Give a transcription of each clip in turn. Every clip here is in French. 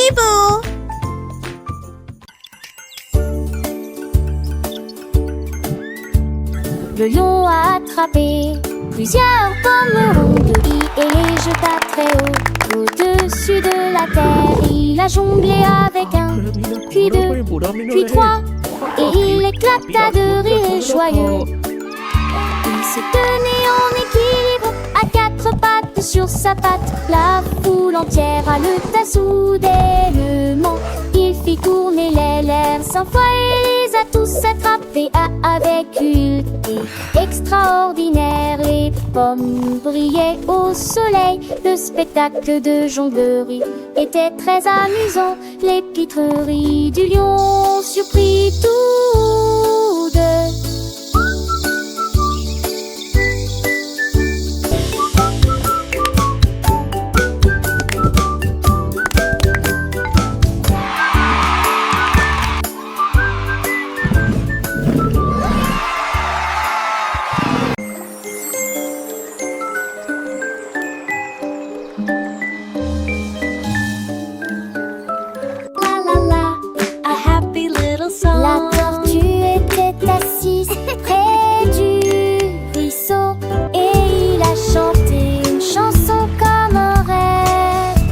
Bibou. Le lion a attrapé plusieurs pommes rondes et les jeta très haut au-dessus de la terre. Il a jonglé avec un, puis deux, puis trois, et il éclata de rire joyeux. Il se tenait en équilibre à quatre pattes sur sa patte. La foule entière haleta soudainement. Il fit tourner les lèvres 100 fois et les a tous attrapés avec une extraordinaire. Les pommes brillaient au soleil. Le spectacle de jonglerie était très amusant. Les pitreries du lion surprit tous deux. La tortue était assise près du ruisseau et il a chanté une chanson comme un rêve.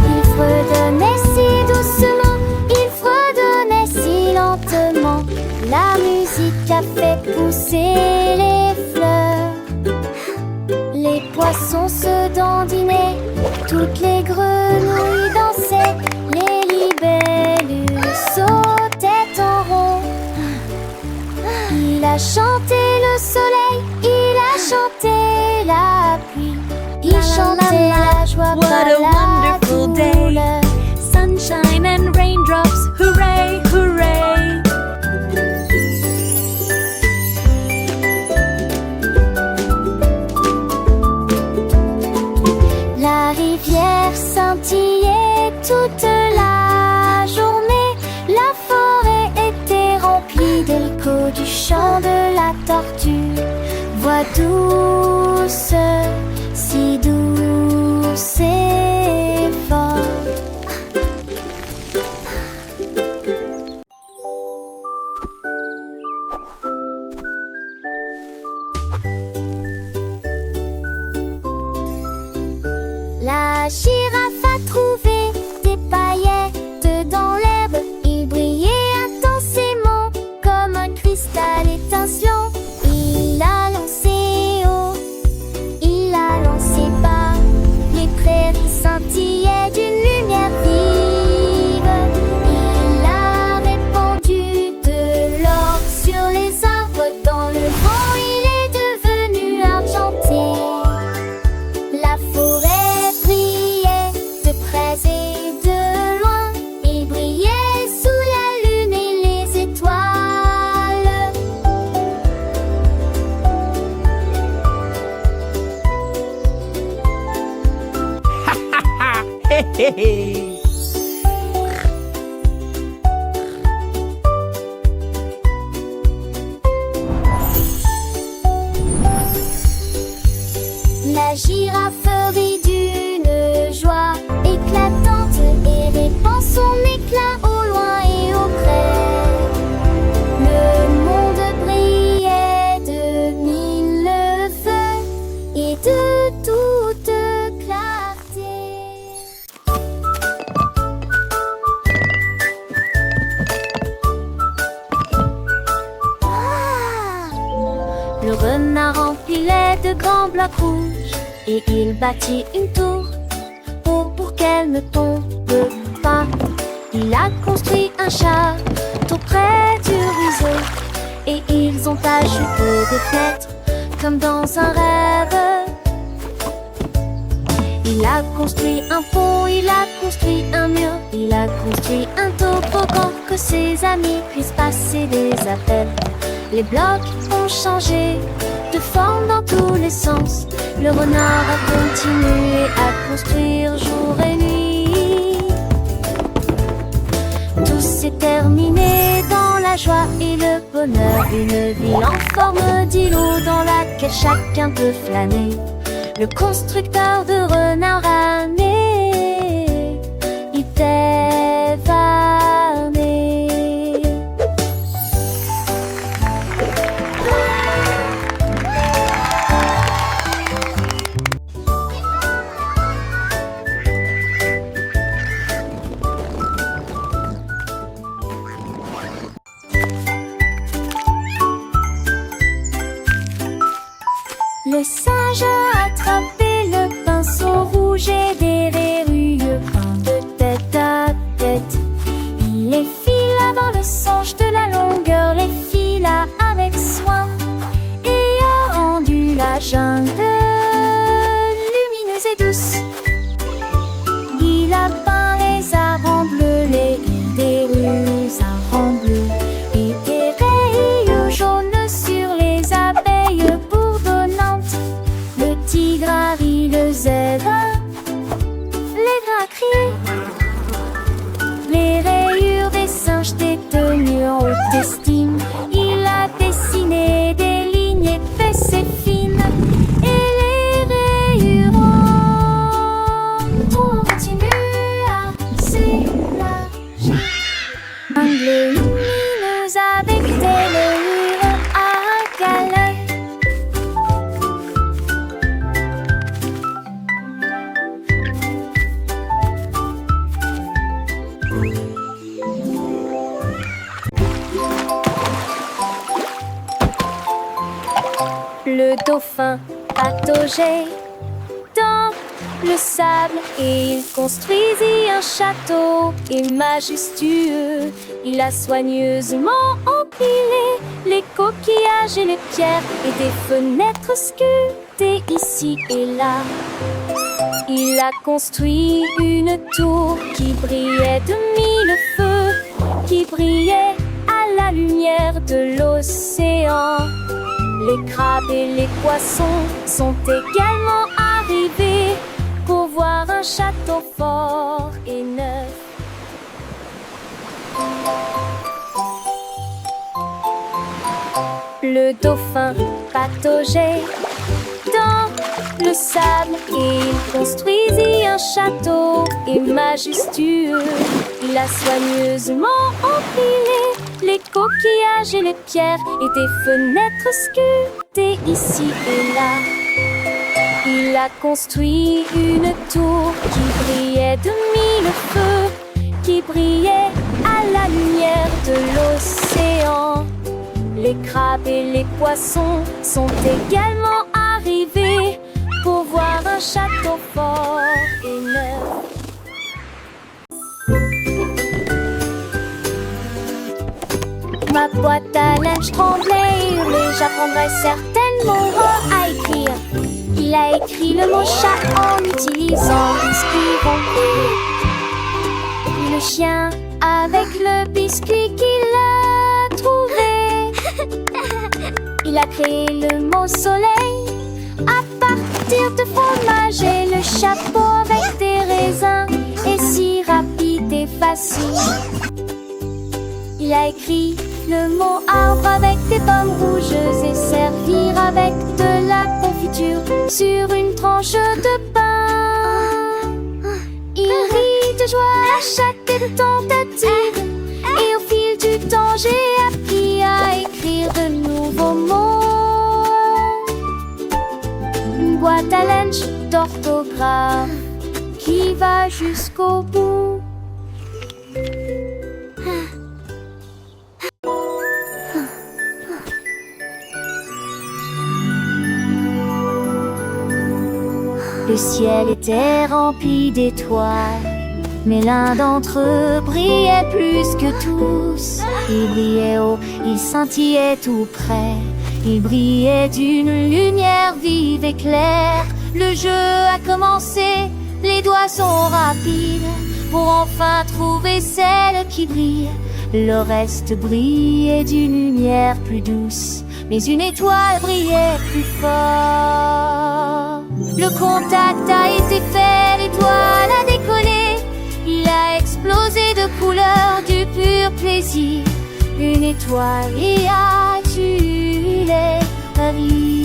Il fredonnait si doucement, il fredonnait si lentement. La musique a fait pousser les fleurs. Les poissons se dandinaient, toutes les grenouilles dansaient, les libellules sautaient en rond. Il a chanté le soleil, il a chanté la pluie, il chantait la joie, What pas a la wonderful day. douleur. Sunshine and raindrops, hooray, hooray. La rivière scintillait toute la journée. La forêt était remplie d'échos du chant de la tortue. Voix douce, si douce et forte. La girafe a trouvé des paillettes dans l'herbe. Il brillait intensément comme un cristal étincelant. Il a lancé haut, il a lancé bas. Les prairies scintillaient d'une lumière vive. Il a répandu de l'or sur les arbres. Dans le vent, il est devenu argenté. La forêt brillait de près et de loin. Il brillait sous la lune et les étoiles. Hé hé hé. La girafe rit d'une joie éclatante et répand son éclat au loin et au près. Le monde brillait de mille feux et de toute clarté. Le renard empilait de grands blocs rouges et il bâtit une tour pour qu'elle ne tombe pas. Il a construit un château près du ruisseau et ils ont ajouté des fenêtres comme dans un rêve. Il a construit un pont, il a construit un mur, il a construit un toboggan que ses amis puissent passer des appels. Les blocs ont changé de forme dans tous les sens. Le renard a continué à construire jour et nuit. Tout s'est terminé dans la joie et le bonheur. Une ville en forme d'îlot dans laquelle chacun peut flâner. Le constructeur de renards a né. Il haute estime. Il a dessiné des lignes épaisses et fines et les rayures continuent à s'élargir. Anglais lumineuse avec des levures à galère. Le dauphin pataugeait dans le sable et il construisit un château et majestueux. Il a soigneusement empilé les coquillages et les pierres et des fenêtres sculptées ici et là. Il a construit une tour qui brillait de mille feux, qui brillait à la lumière de l'océan. Les crabes et les poissons sont également arrivés pour voir un château fort et neuf. Le dauphin pataugeait dans le sable et il construisit un château et majestueux. Il a soigneusement empilé les coquillages et les pierres et des fenêtres sculptées ici et là. Il a construit une tour qui brillait de mille feux, qui brillait à la lumière de l'océan. Les crabes et les poissons sont également arrivés pour voir un château fort et neuf. Ma boîte à linge tremblait et hurlait, j'apprendrai certainement à écrire. Il a écrit le mot chat en utilisant biscuit rompu. Puis le chien avec le biscuit qu'il a trouvé. Il a créé le mot soleil à partir de fromage et le chapeau avec des raisins est si rapide et facile. Il a écrit le mot arbre avec des pommes rouges et servir avec de la confiture sur une tranche de pain. Il rit de joie à chaque tentative et au fil du temps j'ai appris à écrire de nouveaux mots. Une boîte à lunch d'orthographe qui va jusqu'au bout. Le ciel était rempli d'étoiles, mais l'un d'entre eux brillait plus que tous. Il brillait haut, il scintillait tout près. Il brillait d'une lumière vive et claire. Le jeu a commencé, les doigts sont rapides pour enfin trouver celle qui brille. Le reste brillait d'une lumière plus douce, mais une étoile brillait plus fort. Le contact a été fait, l'étoile a décollé. Il a explosé de couleurs, du pur plaisir. Une étoile y a tué la vie.